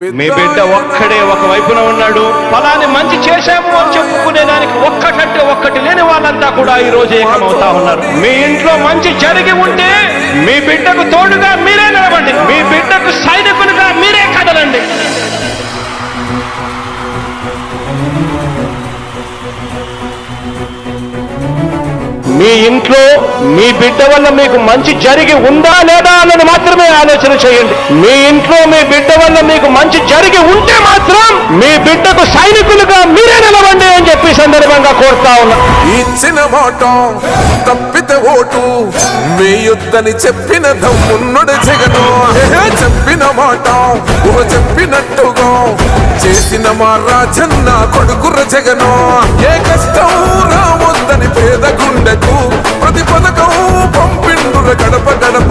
మీ బిడ్డ ఒక్కడే ఒక వైపున ఉన్నాడు. ఫలాన్ని మంచి చేశాము అని చెప్పుకునేదానికి ఒక్కటి లేని వాళ్ళంతా కూడా ఈ రోజు ఏకమవుతా ఉన్నారు. మీ ఇంట్లో మంచి జరిగి ఉంటే మీ బిడ్డకు తోడుగా మీరే నిలబండి, మీ బిడ్డకు సైనికులుగా మీరే కదలండి. మీ ఇంట్లో మీ బిడ్డ వల్ల మీకు మంచి జరిగి ఉందా లేదా అన్నది మాత్రమే ఆలోచన చేయండి. మీ ఇంట్లో మీ బిడ్డ వల్ల మీకు మంచి జరిగి ఉంటే మాత్రం మీ బిడ్డకు సైనికులుగా మీరే నిలవండి అని చెప్పి సందర్భంగా కోరుతా ఉన్నా. ఇచ్చిన మాట తప్పితే ఓటు వేయొద్దని చెప్పిన దమ్మున్నడు జగను. చెప్పిన మాట చెప్పినట్టుగా చేసిన మా రాజన్న కొడుకుర జగను. ఏ కష్టం రావద్దని పేద గుండెకు ప్రతి పథకం పంపిండుర గడప గడప